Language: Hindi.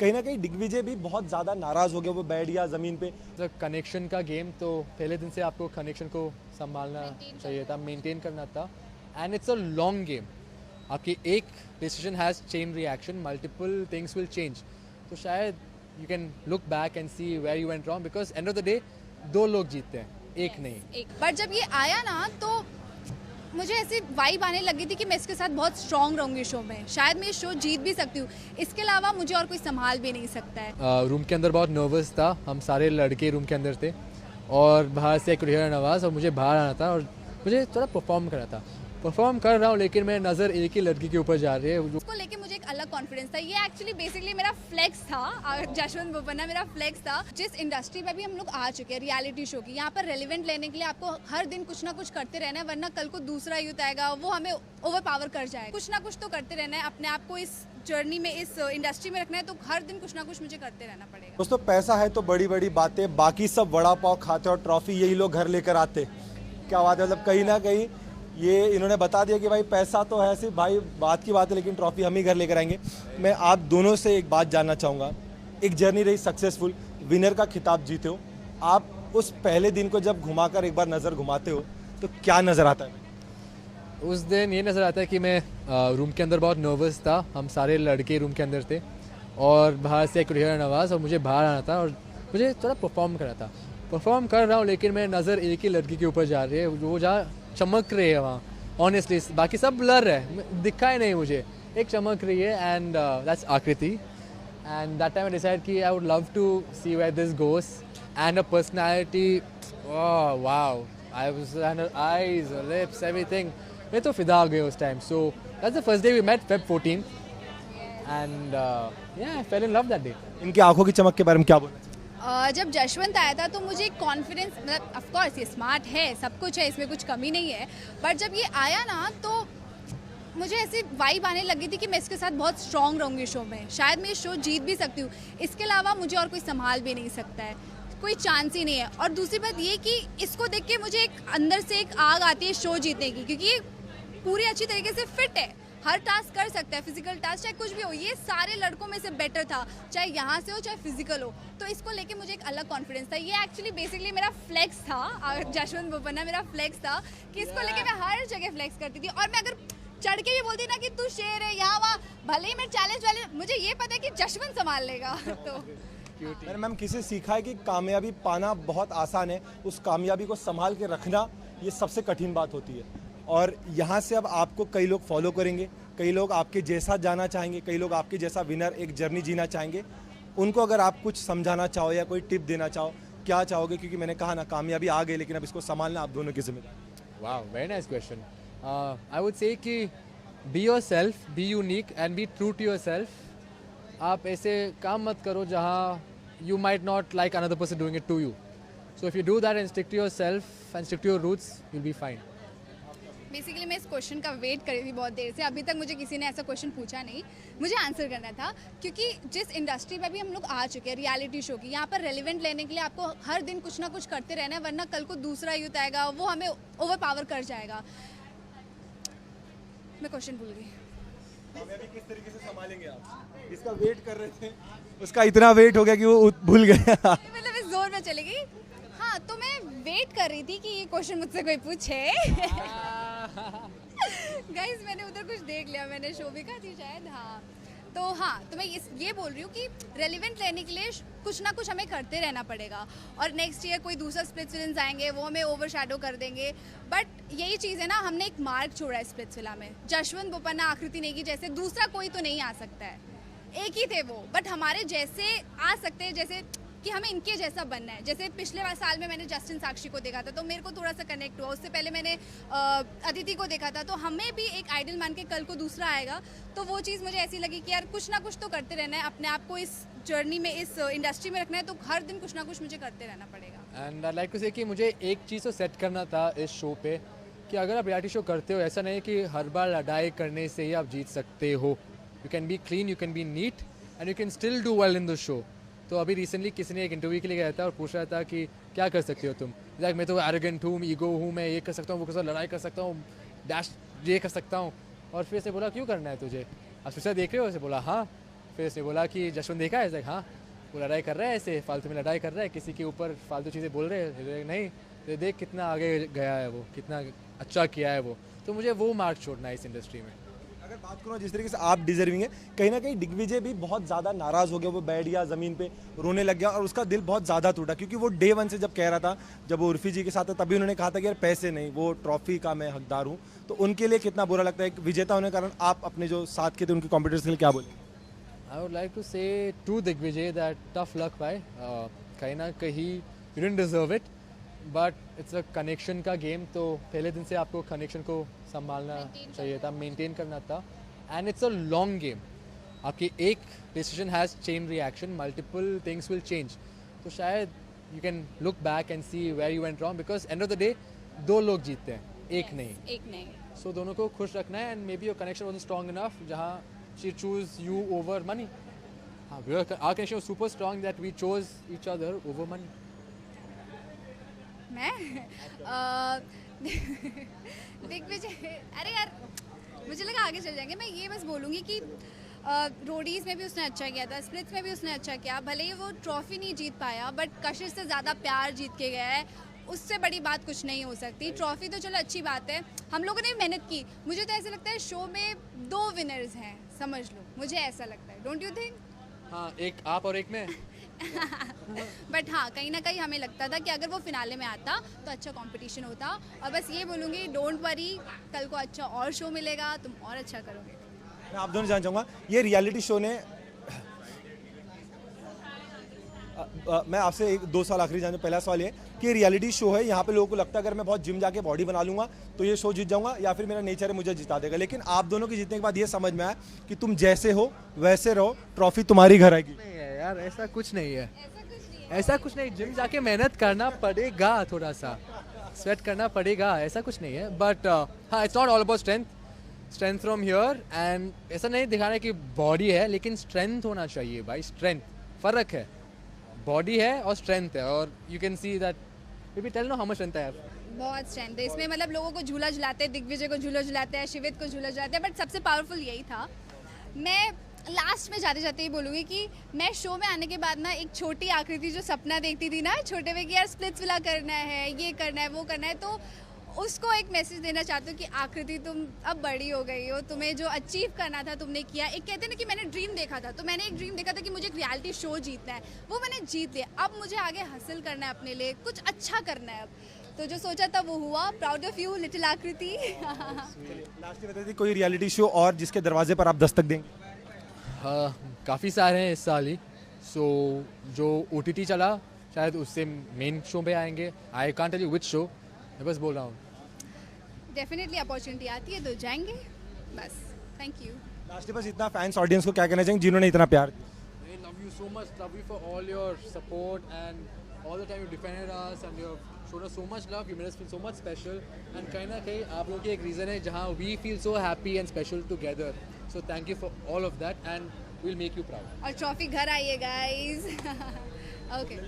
कहीं ना कहीं दिग्विजय भी बहुत ज़्यादा नाराज़ हो गया, वो बैठ गया ज़मीन पे। तो कनेक्शन का गेम, तो पहले दिन से आपको कनेक्शन को संभालना चाहिए था, मेंटेन करना था। And it's a long game. आपकी एक decision has chain reaction, multiple things will change. तो शायद you can look back and see where you went wrong, because end of the day दो लोग जीतते हैं, एक नहीं। एक पर जब ये आया ना तो मुझे ऐसी वाइब आने लगी थी कि मैं इसके साथ बहुत स्ट्रांग रहूंगी शो में, शायद मैं इस शो जीत भी सकती हूँ, इसके अलावा मुझे और कोई संभाल भी नहीं सकता है। रूम के अंदर बहुत नर्वस था, हम सारे लड़के रूम के अंदर थे और बाहर से एक रिहर नवाज़, और मुझे बाहर आना था और मुझे थोड़ा परफॉर्म करना था। परफॉर्म कर रहा हूँ लेकिन मेरी नज़र एक ही लड़की के ऊपर जा रही है। उसको लेके मुझे एक अलग कॉन्फिडेंस था। ये एक्चुअली बेसिकली मेरा फ्लेक्स था, जशवंत बोपन्ना मेरा फ्लेक्स था। जिस इंडस्ट्री में भी हम लोग आ चुके हैं रियलिटी शो की, यहाँ पर रेलिवेंट लेने के लिए आपको हर दिन कुछ ना कुछ करते रहना है, वरना कल को दूसरा यूथ आएगा वो हमें ओवर पावर कर जाएगा। कुछ ना कुछ तो करते रहना है, अपने आप को इस जर्नी में, इस इंडस्ट्री में रखना है, तो हर दिन कुछ ना कुछ मुझे करते रहना पड़ेगा। दोस्तों पैसा है तो बड़ी बड़ी बातें, बाकी सब वड़ा पाव खाते और ट्रॉफी यही लोग घर लेकर आते। क्या बात है, मतलब कहीं ना कहीं ये इन्होंने बता दिया कि भाई पैसा तो है, सिर्फ भाई बात की बात है, लेकिन ट्रॉफी हम ही घर लेकर आएंगे। मैं आप दोनों से एक बात जानना चाहूँगा, एक जर्नी रही सक्सेसफुल, विनर का खिताब जीते हो आप, उस पहले दिन को जब घुमाकर एक बार नज़र घुमाते हो तो क्या नज़र आता है? उस दिन ये नज़र आता है कि मैं रूम के अंदर बहुत नर्वस था, हम सारे लड़के रूम के अंदर थे और बाहर से एक रिहर नवाज़, और मुझे बाहर आना था और मुझे थोड़ा परफॉर्म करना था। परफॉर्म कर रहा हूँ लेकिन मेरी नज़र एक ही लड़की के ऊपर जा रही है, वो जहाँ चमक रही है वहाँ, ऑनेस्टली बाकी सब ब्लर है, दिखा ही नहीं मुझे, एक चमक रही है and that's Aakriti. And that time I decide कि I would love to see where this goes and a personality, wow, I was and eyes, lips, everything, मैं तो फिदा हो गया उस time. So that's the first day we met, Feb 14, and yeah I fell in love that day. इनकी आंखों की चमक के बारे में क्या बोलना चाहिए? जब जशवंत आया था तो मुझे कॉन्फिडेंस, मतलब ऑफ कोर्स ये स्मार्ट है, सब कुछ है, इसमें कुछ कमी नहीं है, बट जब ये आया ना तो मुझे ऐसी वाइब आने लगी थी कि मैं इसके साथ बहुत स्ट्रांग रहूंगी शो में, शायद मैं इस शो जीत भी सकती हूँ, इसके अलावा मुझे और कोई संभाल भी नहीं सकता है, कोई चांस ही नहीं है। और दूसरी बात ये कि इसको देख के मुझे एक अंदर से एक आग आती है शो जीतने की, क्योंकि ये पूरी अच्छी तरीके से फिट है, हर टास्क कर सकता है, फिजिकल टास्क चाहे कुछ भी हो, ये सारे लड़कों में से बेटर था, चाहे यहाँ से हो चाहे फिजिकल हो, तो इसको लेके मुझे एक अलग कॉन्फिडेंस था। ये एक्चुअली बेसिकली मेरा फ्लेक्स था, जशवंत बोपन्ना मेरा फ्लेक्स था कि इसको लेके मैं हर जगह फ्लेक्स करती थी, और मैं अगर चढ़ के भी बोलती ना कि तू शेर है यहाँ वहाँ, भले ही मैं चैलेंज वाले, मुझे ये पता है कि जशवंत संभाल लेगा। तो मैंने मैम किसी सीखा है कि कामयाबी पाना बहुत आसान है, उस कामयाबी को संभाल के रखना ये सबसे कठिन बात होती है। और यहाँ से अब आपको कई लोग फॉलो करेंगे, कई लोग आपके जैसा जाना चाहेंगे, कई लोग आपके जैसा विनर एक जर्नी जीना चाहेंगे। उनको अगर आप कुछ समझाना चाहो या कोई टिप देना चाहो, क्या चाहोगे? क्योंकि मैंने कहा ना, कामयाबी आ गई लेकिन अब इसको संभालना आप दोनों की जिम्मेदारी। वाह, very nice question. I would say कि be yourself, be unique and be true to yourself. आप ऐसे काम मत करो जहाँ you might not like another person doing it to you. So if you do that and stick to yourself and stick to your roots, you'll be fine. Basically मैं इस क्वेश्चन का वेट कर रही थी बहुत देर से, अभी तक मुझे किसी ने ऐसा क्वेश्चन पूछा नहीं, मुझे आंसर करना था, क्योंकि जिस इंडस्ट्री में भी हम लोग आ चुके हैं रियलिटी शो की, यहाँ पर रेलिवेंट लेने के लिए आपको हर दिन कुछ ना कुछ करते रहना है, वरना कल को दूसरा यूथ आएगा वो हमें ओवर पावर कर जाएगा। मैं क्वेश्चन भूल गई। कामयाबी किस तरीके से संभालेंगे आप? इसका वेट कर रहे थे, उसका इतना वेट हो गया कि वो भूल गया। मतलब इस जोर में चली गई। हाँ, तो मैं वेट कर रही थी कि ये क्वेश्चन मुझसे कोई पूछे। गाइस मैंने उधर कुछ देख लिया, मैंने शो भी कहा थी शायद। हाँ तो मैं ये बोल रही हूँ कि रेलिवेंट लेने के लिए कुछ ना कुछ हमें करते रहना पड़ेगा, और नेक्स्ट ईयर कोई दूसरा स्प्लिट्सविला आएंगे वो हमें ओवरशैडो कर देंगे, बट यही चीज़ है ना, हमने एक मार्क छोड़ा है स्प्लिट्सविला में, जशवंत बोपन्ना, आकृति नेगी जैसे दूसरा कोई तो नहीं आ सकता है, एक ही थे वो, बट हमारे जैसे आ सकते हैं, जैसे कि हमें इनके जैसा बनना है। जैसे पिछले साल में मैंने जस्टिन साक्षी को देखा था तो मेरे को थोड़ा सा कनेक्ट हुआ, उससे पहले मैंने अदिति को देखा था, तो हमें भी एक आइडल मान के कल को दूसरा आएगा, तो वो चीज़ मुझे ऐसी लगी कि यार कुछ ना कुछ तो करते रहना है, अपने आप को इस जर्नी में, इस इंडस्ट्री में रखना है, तो हर दिन कुछ ना कुछ मुझे करते रहना पड़ेगा। एंड आई लाइक टू से कि मुझे एक चीज़ तो सेट करना था इस शो पे, कि अगर आप रियलिटी शो करते हो, ऐसा नहीं कि हर बार लड़ाई करने से ही आप जीत सकते हो। You can be clean, you can be neat and you can still do well in the show. तो अभी रिसेंटली किसी ने एक इंटरव्यू के लिए गया था और पूछ रहा था कि क्या कर सकते हो तुम, लाइक मैं तो एरोगेंट हूँ, ईगो हूँ, मैं ये कर सकता हूँ, वो कर सकता हूँ, लड़ाई कर सकता हूँ, डैश ये कर सकता हूँ। और फिर से बोला क्यों करना है तुझे, आप फिर से देख रहे हो, ऐसे बोला हाँ। फिर उसने बोला कि जशवंत देखा है ऐसे, हाँ वो लड़ाई कर रहा है ऐसे, फालतू में लड़ाई कर रहा है, किसी के ऊपर फालतू चीज़ें बोल रहे हैं, नहीं तो देख कितना आगे गया है वो, कितना अच्छा किया है वो। तो मुझे वो मार्क छोड़ना है इस इंडस्ट्री में। अगर बात करूँ जिस तरीके से आप डिजर्विंग है, कहीं ना कहीं दिग्विजय भी बहुत ज़्यादा नाराज़ हो गया, वो बैठ गया ज़मीन पे रोने लग गया और उसका दिल बहुत ज़्यादा टूटा, क्योंकि वो डे वन से जब कह रहा था, जब वो उर्फी जी के साथ था तभी उन्होंने कहा था कि यार पैसे नहीं, वो ट्रॉफी का मैं हकदार हूँ। तो उनके लिए कितना बुरा लगता है, एक विजेता होने के कारण आप अपने जो साथ के थे उनके कॉम्पिटिटर्स के लिए क्या बोले? I would like to say to Digvijay that tough luck भाई, कहीं ना कहीं you didn't deserve it, but it's a connection का गेम, तो पहले दिन से आपको कनेक्शन को संभालना चाहिए था, मेंटेन करना था, and it's a long game. आपकी एक decision has chain reaction, multiple things will change, तो शायद you can look back and see where you went wrong, because end of the day दो लोग जीतते हैं, एक नहीं। सो दोनों को खुश रखना है, and may be your connection wasn't strong enough जहाँ she choose you over money. Our connection was super strong that we chose each other over money. मैं दिग्विजय, अरे यार मुझे लगा आगे चल जाएंगे। मैं ये बस बोलूँगी कि रोडीज़ में भी उसने अच्छा किया था, स्प्लिट्स में भी उसने अच्छा किया, भले ही वो ट्रॉफी नहीं जीत पाया बट कशिश से ज़्यादा प्यार जीत के गया है, उससे बड़ी बात कुछ नहीं हो सकती। ट्रॉफी तो चलो अच्छी बात है, हम लोगों ने मेहनत की। मुझे तो ऐसा लगता है शो में 2 विनर्स हैं, समझ लो, मुझे ऐसा लगता है, डोंट यू थिंक? हाँ, एक आप और एक मैं। बट हाँ, कहीं ना कहीं हमें लगता था कि अगर वो फिनाले में आता तो अच्छा कंपटीशन होता। और बस ये बोलूँगी, डोंट वरी, कल को अच्छा और शो मिलेगा, तुम और अच्छा करोगे। मैं आप दोनों जानना चाहूँगा, ये रियलिटी शो ने मैं आपसे 2 सवाल आखिरी जानना। पहला सवाल ये कि रियलिटी शो है, यहाँ पे लोगों को लगता है अगर मैं बहुत जिम जाके बॉडी बना लूँगा तो ये शो जीत जाऊँगा, या फिर मेरा नेचर है मुझे जिता देगा, लेकिन आप दोनों के जीतने के बाद ये समझ में आया कि तुम जैसे हो वैसे रहो, ट्रॉफी तुम्हारी घर आएगी। नहीं है यार, ऐसा कुछ नहीं है, ऐसा कुछ नहीं। जिम जाके मेहनत करना पड़ेगा, थोड़ा सा स्वेट करना पड़ेगा, ऐसा कुछ नहीं है। बट हाँ, it's not all about strength from here, and ऐसा नहीं दिखाना कि बॉडी है, लेकिन स्ट्रेंथ होना चाहिए भाई, स्ट्रेंथ, फ़र्क है, बॉडी है और स्ट्रेंथ है, और you can see that, maybe tell no how much strength I have. बहुत स्ट्रेंथ है इसमें, मतलब लोगों को झूला झुलाते हैं, दिग्विजय को झूला झुलाते हैं, शिवित को झूला झुलाते हैं, बट सबसे पावरफुल यही था। मैं लास्ट में जाते जाते ही बोलूँगी कि मैं शो में आने के बाद ना एक छोटी आकृति जो सपना देखती थी ना छोटे में कि यार स्प्लिट्स विला करना है, ये करना है, वो करना है, तो उसको एक मैसेज देना चाहती हूँ कि आकृति तुम अब बड़ी हो गई हो, तुम्हें जो अचीव करना था तुमने किया। एक कहते हैं ना कि मैंने ड्रीम देखा था, तो मैंने एक ड्रीम देखा था कि मुझे एक रियलिटी शो जीतना है, वो मैंने जीत लिया। अब मुझे आगे हासिल करना है, अपने लिए कुछ अच्छा करना है। अब तो जो सोचा था वो हुआ। प्राउड ऑफ यू लिटिल आकृति। लास्ट में बताइए कोई रियलिटी शो और जिसके दरवाजे पर आप दस्तक देंगे? काफ़ी सारे हैं इस साल ही, सो जो OTT चला शायद उससे मेन शो पे आएंगे। I can't tell you which show, मैं बस बोल रहा हूँ। डेफिनेटली अपॉर्चुनिटी आती है तो जाएंगे, बस। Thank you. लास्ट बस इतना फैंस ऑडियंस को क्या कहना चाहेंगे जिन्होंने इतना प्यार दिया? I love you so much, love you for all your support and all the time you defended us and you have shown us so much love, you made us feel so much special, and कहीं ना कहीं आप लोगों की एक रीज़न है जहाँ we feel so happy and special together, so thank you for all of that and we'll make you proud. और ट्रॉफी घर आइए गाइस। ओके।